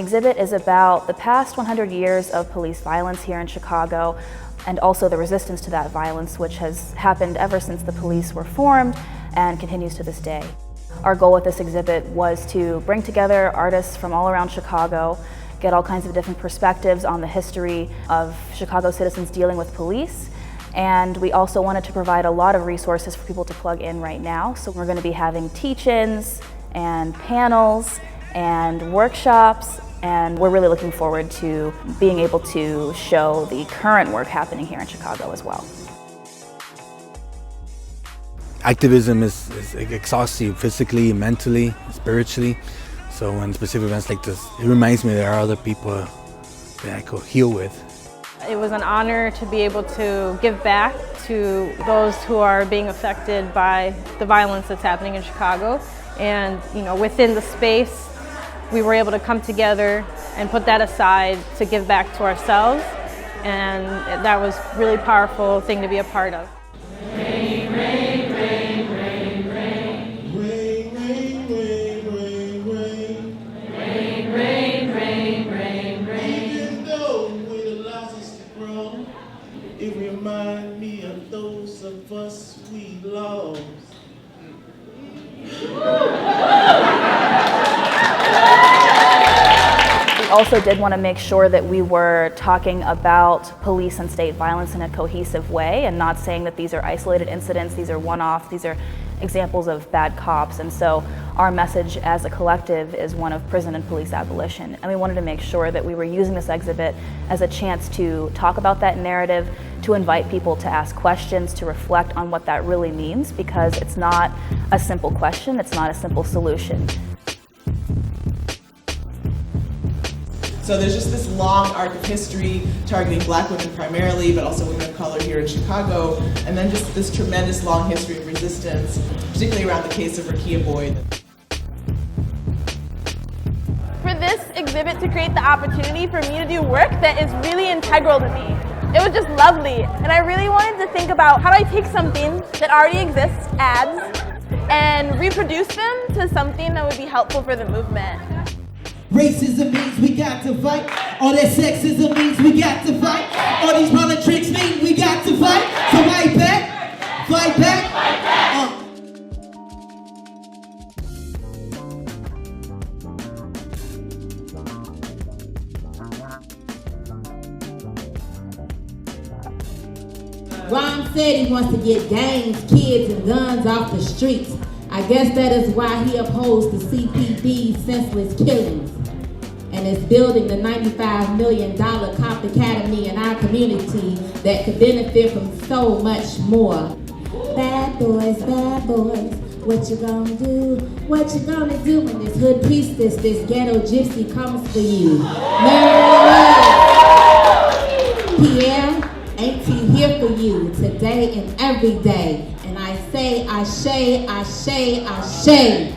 exhibit is about the past 100 years of police violence here in Chicago, and also the resistance to that violence, which has happened ever since the police were formed and continues to this day. Our goal with this exhibit was to bring together artists from all around Chicago, get all kinds of different perspectives on the history of Chicago citizens dealing with police. And we also wanted to provide a lot of resources for people to plug in right now. So we're going to be having teach-ins and panels and workshops, and we're really looking forward to being able to show the current work happening here in Chicago as well. Activism is exhausts you physically, mentally, spiritually. So when specific events like this, it reminds me there are other people that I could heal with. It was an honor to be able to give back to those who are being affected by the violence that's happening in Chicago. And within the space, we were able to come together and put that aside to give back to ourselves. And that was a really powerful thing to be a part of. Rain, rain, rain, rain, rain. Rain, rain, rain, rain, rain. Rain, rain, rain, rain, rain. Even though with the losses grown, it reminds me of those of us we lost. We also did want to make sure that we were talking about police and state violence in a cohesive way and not saying that these are isolated incidents, these are one-off, these are examples of bad cops. And so our message as a collective is one of prison and police abolition. And we wanted to make sure that we were using this exhibit as a chance to talk about that narrative, to invite people to ask questions, to reflect on what that really means, because it's not a simple question, it's not a simple solution. So there's just this long arc of history targeting Black women primarily, but also women of color here in Chicago, and then just this tremendous long history of resistance, particularly around the case of Rakia Boyd. For this exhibit to create the opportunity for me to do work that is really integral to me. It was just lovely, and I really wanted to think about how do I take something that already exists, ads, and reproduce them to something that would be helpful for the movement. Racism means we got to fight. All that sexism means we got to fight. All these politics mean we got to fight. So fight back, fight back, fight back. Ron said he wants to get gangs, kids, and guns off the streets. I guess that is why he opposed the CPD's senseless killings and is building the $95 million cop academy in our community that could benefit from so much more. Bad boys, what you gonna do? What you gonna do when this hood priestess, this ghetto gypsy comes for you? Pierre, ain't he here for you today and every day? And I say, ashe, ashe, ashe.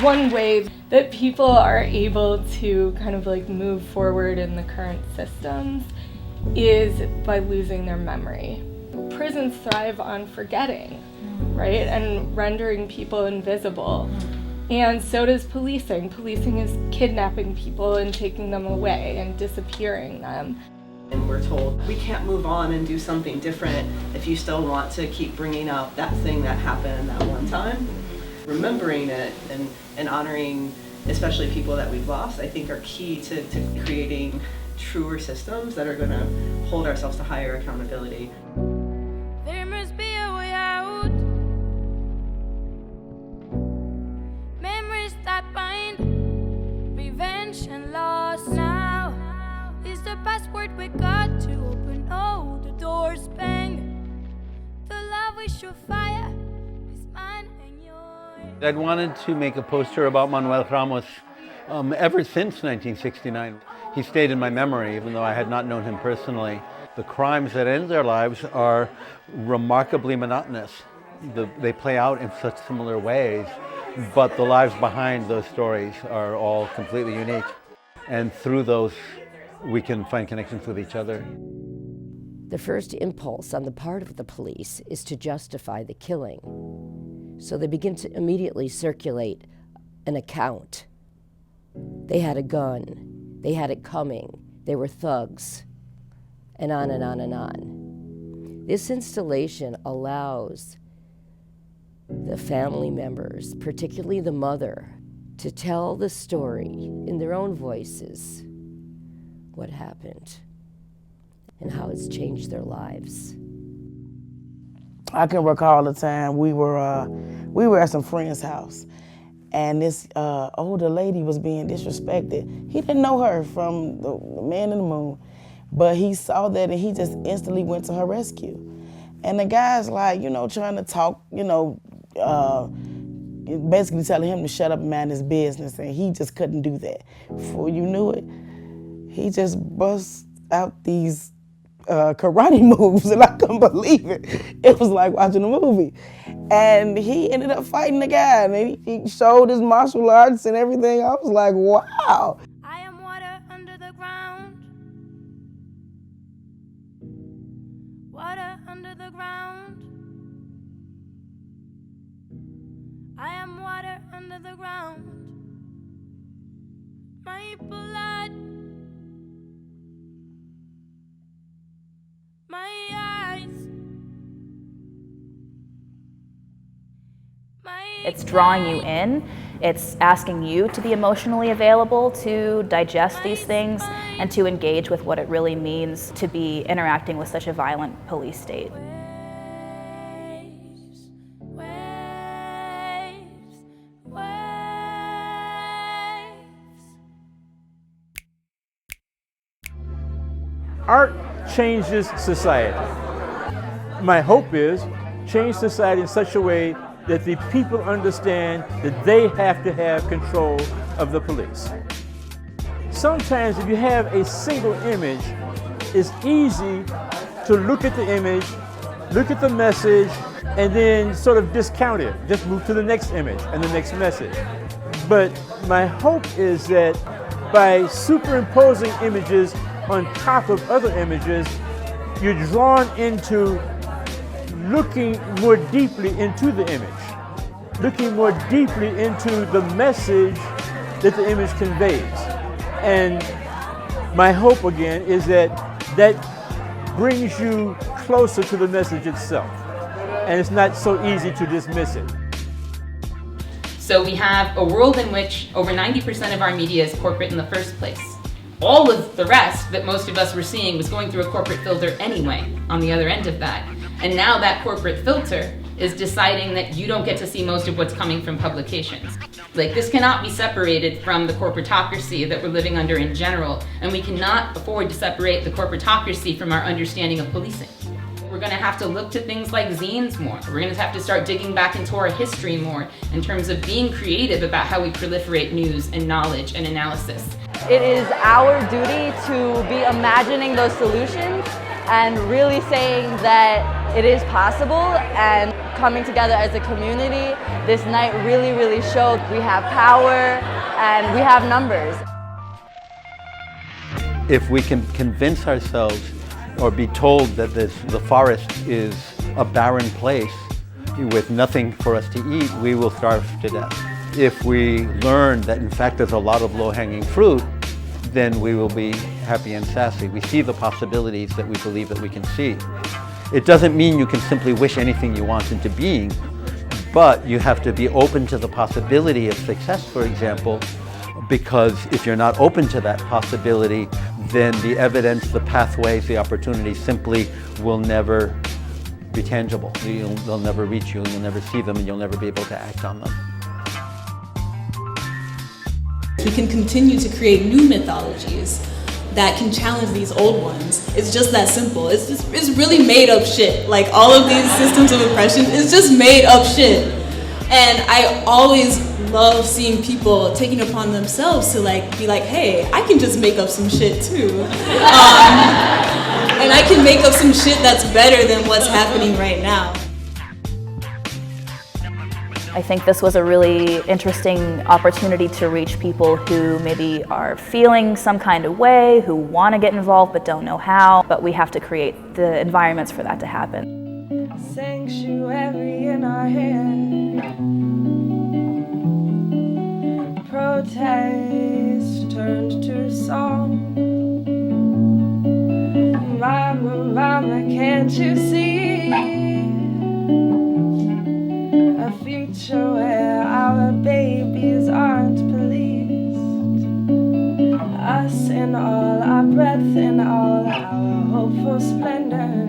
One way that people are able to kind of like move forward in the current systems is by losing their memory. Prisons thrive on forgetting, right? And rendering people invisible. And so does policing. Policing is kidnapping people and taking them away and disappearing them. And we're told we can't move on and do something different if you still want to keep bringing up that thing that happened that one time. Remembering it and honoring especially people that we've lost, I think are key to creating truer systems that are going to hold ourselves to higher accountability. There must be a way out. Memories that bind, revenge and loss. Now is the password we got to open all the doors. Bang, the love we should fire is mine and yours. I'd wanted to make a poster about Manuel Ramos ever since 1969. He stayed in my memory, even though I had not known him personally. The crimes that end their lives are remarkably monotonous. They play out in such similar ways, but the lives behind those stories are all completely unique. And through those, we can find connections with each other. The first impulse on the part of the police is to justify the killing. So they begin to immediately circulate an account. They had a gun, they had it coming, they were thugs, and on and on and on. This installation allows the family members, particularly the mother, to tell the story in their own voices, what happened and how it's changed their lives. I can recall the time we were at some friend's house, and this older lady was being disrespected. He didn't know her from the Man in the Moon, but he saw that and he just instantly went to her rescue. And the guy's like, trying to talk, basically telling him to shut up and mind his business, and he just couldn't do that. Before you knew it, he just bust out these karate moves, and I couldn't believe it. It was like watching a movie. And he ended up fighting the guy, and he showed his martial arts and everything. I was like, wow. I am water under the ground. Water under the ground. I am water under the ground. My blood. My eyes. It's drawing you in. It's asking you to be emotionally available to digest these things and to engage with what it really means to be interacting with such a violent police state. Art changes society. My hope is change society in such a way that the people understand that they have to have control of the police. Sometimes if you have a single image, it's easy to look at the image, look at the message, and then sort of discount it. Just move to the next image and the next message. But my hope is that by superimposing images on top of other images, you're drawn into looking more deeply into the image, looking more deeply into the message that the image conveys. And my hope again is that that brings you closer to the message itself. And it's not so easy to dismiss it. So we have a world in which over 90% of our media is corporate in the first place. All of the rest that most of us were seeing was going through a corporate filter anyway on the other end of that. And now that corporate filter is deciding that you don't get to see most of what's coming from publications. Like, this cannot be separated from the corporatocracy that we're living under in general, and we cannot afford to separate the corporatocracy from our understanding of policing. We're going to have to look to things like zines more. We're going to have to start digging back into our history more in terms of being creative about how we proliferate news and knowledge and analysis. It is our duty to be imagining those solutions and really saying that it is possible, and coming together as a community. This night really showed we have power and we have numbers. If we can convince ourselves or be told that the forest is a barren place with nothing for us to eat, we will starve to death. If we learn that in fact there's a lot of low-hanging fruit, then we will be happy and sassy. We see the possibilities that we believe that we can see. It doesn't mean you can simply wish anything you want into being, but you have to be open to the possibility of success, for example, because if you're not open to that possibility, then the evidence, the pathways, the opportunities simply will never be tangible. They'll never reach you, and you'll never see them, and you'll never be able to act on them. We can continue to create new mythologies that can challenge these old ones. It's just that simple. It's really made up shit. Like, all of these systems of oppression is just made up shit. And I always love seeing people taking it upon themselves to be like, hey, I can just make up some shit too. And I can make up some shit that's better than what's happening right now. I think this was a really interesting opportunity to reach people who maybe are feeling some kind of way, who want to get involved but don't know how, but we have to create the environments for that to happen. Sanctuary in our head. Protest turned to song. Mama, mama, can't you see a future where our babies aren't policed? Us in all our breath, in all our hopeful splendor,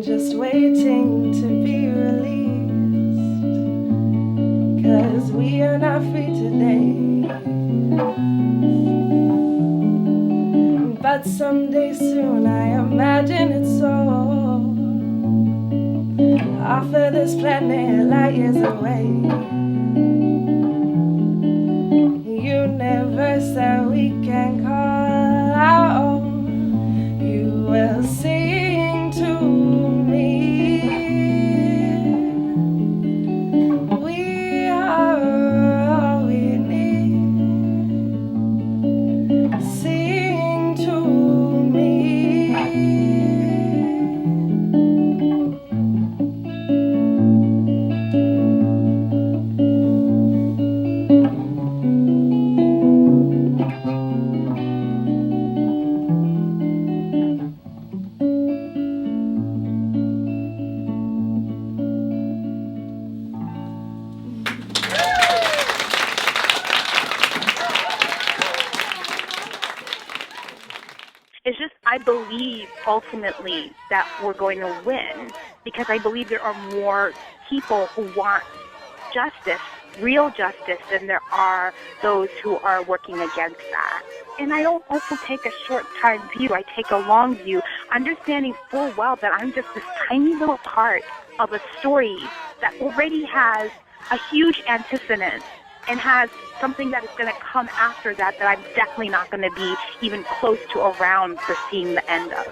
just waiting to be released. 'Cause we are not free today, but someday soon I imagine it's so. Off of this planet, light years away. Universe we can call our own. You will sing to me. We are all we need. Sing to me. It's just, I believe ultimately that we're going to win because I believe there are more people who want justice, real justice, than there are those who are working against that. And I don't also take a short-time view. I take a long view, understanding full well that I'm just this tiny little part of a story that already has a huge antecedent and has something that is going to come after that I'm definitely not going to be even close to around for seeing the end of.